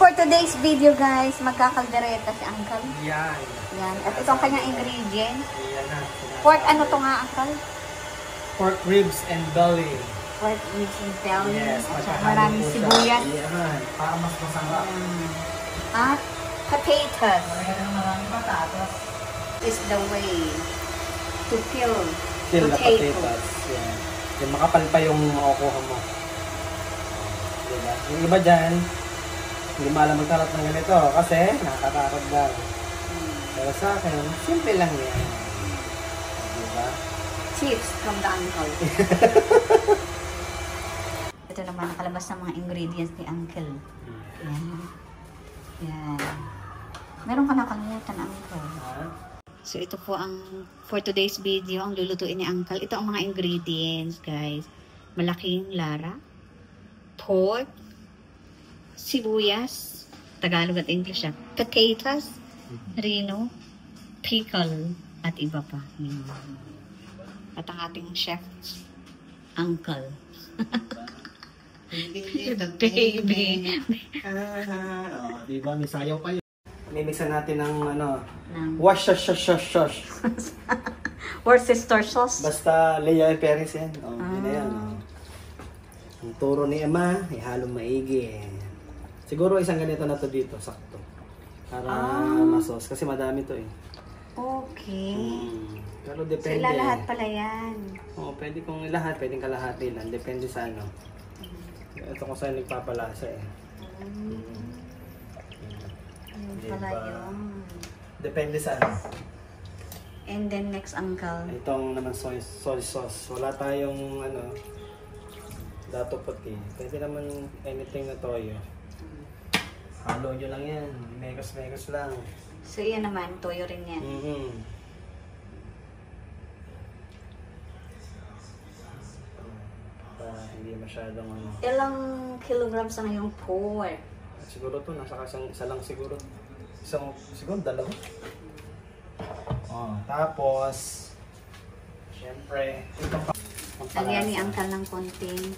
for today's video guys, magkakaldereta si Uncle. Yan. Yan. At itong kanyang ingredients. Yan na. Pork ano to nga, Uncle? Pork ribs and belly. Pork ribs and belly. Yes. At maraming sibuyas. Yan. Para mas masarap. At potatoes. Maraming patatas. Is the way to kill Kill the potatoes. potatoes. Yan. Yung makapal pa yung makukuha mo. Diba? Yung iba dyan, hindi maalam magkalat ng ganito kasi nakakatakot daw. Pero sa akin, simple lang yan. Diba? Chips from the Uncle. Ito naman, nakalabas ng mga ingredients ni Uncle. Yan. Yan. Meron ka nakalimutan, Uncle. So, ito po ang, for today's video, ang lulutuin ni Uncle. Ito ang mga ingredients, guys. Malaking lara, pork, sibuyas, Tagalog at English, potatoes, rino, pickle, at iba pa. At ang ating chef, Uncle. The baby. Diba, may sayaw pa yun. Mimixan natin ng ano, wash. Worcester sauce. Basta Lea Perez yan. Oh, yun na yan. Oh. Ang turo ni Ama, ihalong maigi. Siguro isang ganito na to dito, sakto. Para masos. Kasi madami to eh. Okay. Pero So, depende. ilalahat pala yan. Oo, pwede kong ilahat. Pwedeng kalahati lang. Depende sa ano. Ito kung saan nagpapalasa eh. Yun pala yun. Depende sa ano. And then next, Uncle. Itong naman soy sauce. Wala tayong ano, dato puti. Pwede naman anything na toyo. Halo nyo lang yan. Megos lang. So, yan naman. Toyo rin yan. Hindi masyadong ano. Ilang kilograms na yung pork? Siguro to, nasa isa lang siguro. Siguro dalawa. Oh, tapos, syempre, itong Lagyan ni Uncle ng konting.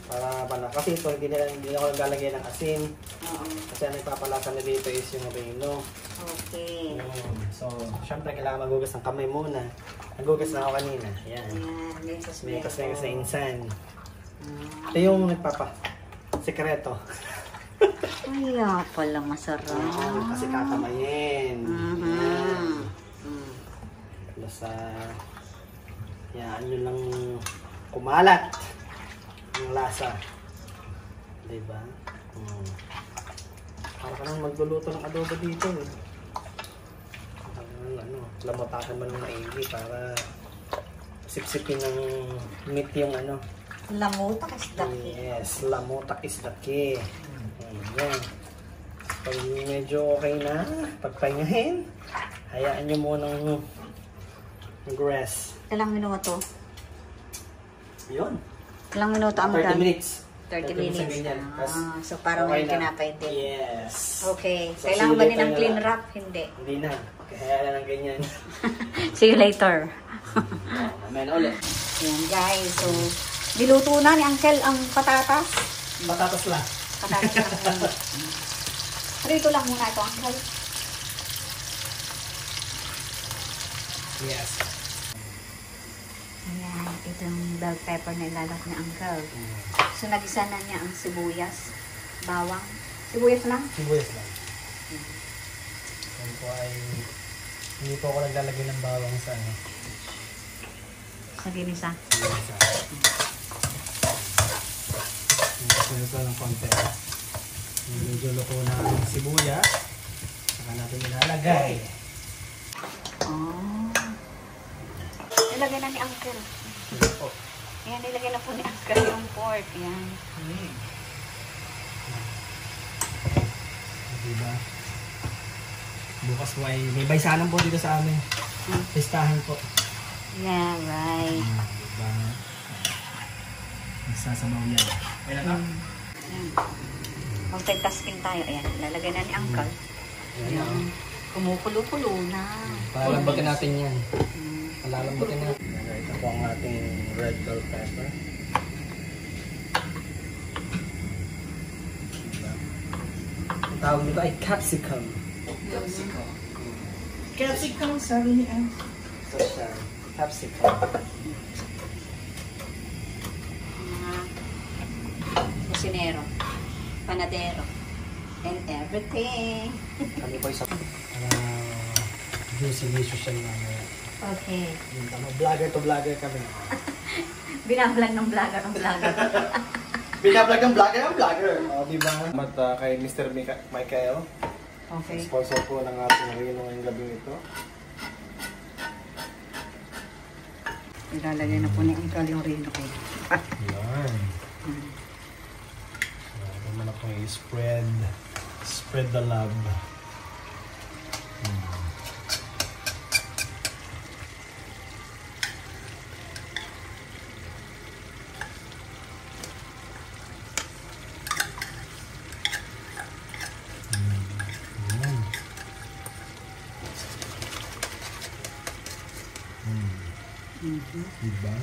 Para kasi ito, hindi na ako naglalagay ng asin. Oo. Kasi ang nagpapalasa na dito is yung reno. Okay. So, syempre kailangan magugas ng kamay muna. Nagugas na ako kanina. Yan. Ayan. Mekas na insan. Ito yung sekreto. Kaya pala masarap. Kasi kakamayin. Basta, yan yun lang kumalat. Yung lasa. Diba? Para ka nang magluluto ng adobo dito eh. Lamutakan mo ng maigi para sipsipin ng meat yung ano. Lamutak is the key. Yes, lamutak is the key. Ayan. Pag medyo okay na, pagpahingahin, hayaan nyo munang mag-rest. Ilang minuto? Yun. Ilang minuto ang 30 minutes. 30 minutes. Ganyan. So parang okay may kinapay din. Yes. Okay. So, Kailangan ba din ng clean wrap? Hindi. Hindi na. Kaya lang ganyan. See you later. Mamaya na ulit. Yan guys. So, diluto na ni Uncle ang patatas. Patatas lang. Patatas lang. Rito lang muna ito, Uncle. Yes. Ayan, itong bell pepper na ilalat ni Uncle. So, nagisa na niya ang sibuyas, bawang. Sibuyas lang? Sibuyas lang. Yan po ay hindi po ako naglalagay ng bawang sa ano. Sa ginisa. Ito ng konti. Medyo loko na ang sibuyas. Saka natin ilalagay. Oh. Nilagay na ni Uncle. Ayan, nilagay na po ni Uncle yung pork. Ayan. Diba? Bukas po ay may baysanan po dito sa amin. Pistahan po. Yeah, right. Diba? Nagsasamaw yan. Kaya ka? Ayan. Multitasking tayo. Ayan, lalagay na ni Uncle. Ayan. Kumukulo-kulo na. Palalambutin natin yan. Palalambutin natin. Ito po ang ating red bell pepper. Diba? tawag nito ay capsicum. Capsicum, sabi niya. So siya, capsicum. Mga kusinero, panadero, and everything. Kami po isa. Juicy-delicious siya mamaya. Okay. Vlogger to vlogger kami. Binablog ng vlogger ang vlogger. Binablog ng vlogger ang vlogger. Diba? At kay Mr. Michael. Okay. Sponsor po ng ating rino ngayong gabi ito. Ilalagay na po ni Uncle yung rino ko. Yan. So, naman ako spread the love. Diba?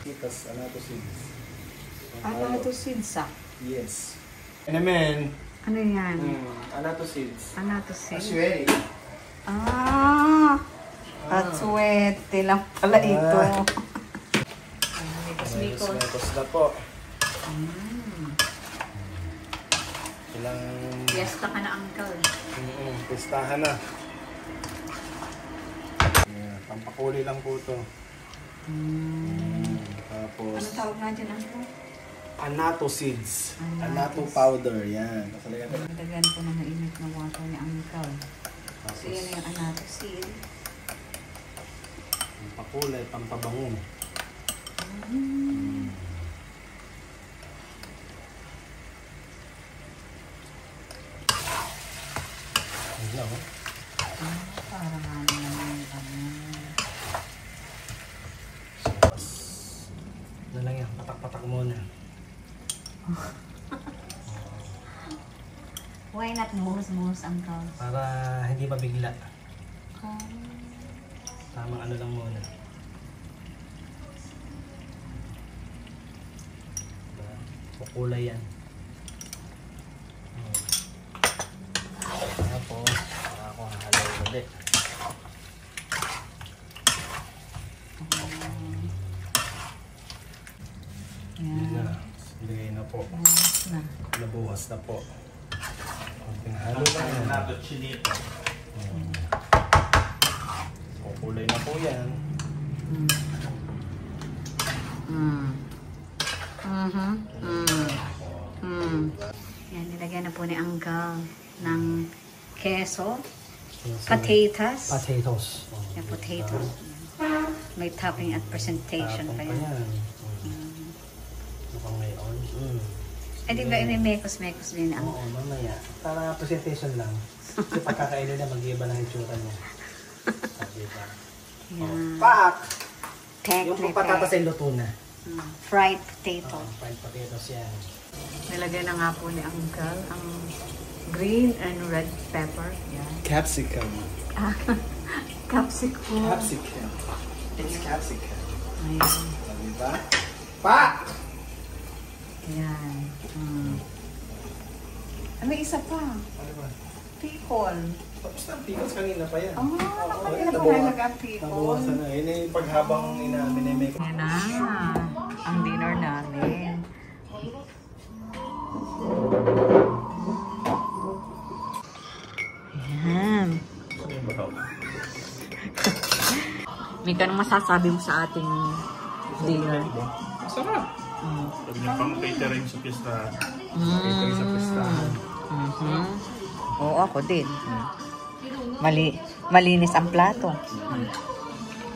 Kitas, anatoseeds. Anatoseeds ah. Yes. Naman. Ano yan? Anatoseeds. Anatoseeds? Aswede. Aswede lang pala ito. Mikos-mikos. Mikos na po. Ilang... Fiesta ka na, Uncle. Pistahan na. Yeah, pampakuli lang po ito. Tapos... Ano tawag nga dyan, Uncle? Anatoseeds. Anato powder. Yan. Dagdagan po ng mainit na water ni Uncle. So, yan yung anatoseed. Pampakulay, pampabango. Hello. Parang ano naman na lang yan, patak-patak muna. Why not muhos-muhos, Uncle? Para hindi mabigla. Tamang ano lang muna. Kukulay yan. Tapos, ako hahalaw ulit. Yan. Lagay na po. Buhos na. Nabuhas na po. Kunting halo lang yan. Nato chinito. Kukulay na po yan. Yan, nilagyan na po ni Uncle ng keso, potatoes. Potatoes. Yan, potatoes. May topping at presentation pa yan. Mukhang ngayon. Ay, di ba mekos-mekos din ang... Oo, mamaya. Para presentation lang. Kasi pagkakainin na, mag-iba ng itsura mo. Sabi ba? Yan. Pak! Pek, Yung may patatas pek. ay luto na. Fried potato. Fried potatoes yan. Nilagay na nga po ni Uncle ang green and red pepper. Yan. Capsicum. Capsicum. Capsicum. It's capsicum. Ayan. Sabi ba? Pak! Ayan. May isa pa. Ano ba? Pickle. Tapos na, pickles kanina pa yan. Kanina pa nalaga pickle. Nabawasan na. Yun yung paghabang minimake. Yan na. Ang dinner namin. Ayan. Mika, anong masasabi mo sa ating dinner? Sarap. Pag niya pang catering sa pista. Catering sa pistahan. Oo, ako din. Malinis ang plato.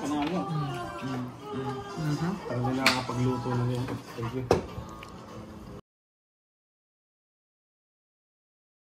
Panalo. Parang hindi nakakapagluto na yun. Thank you.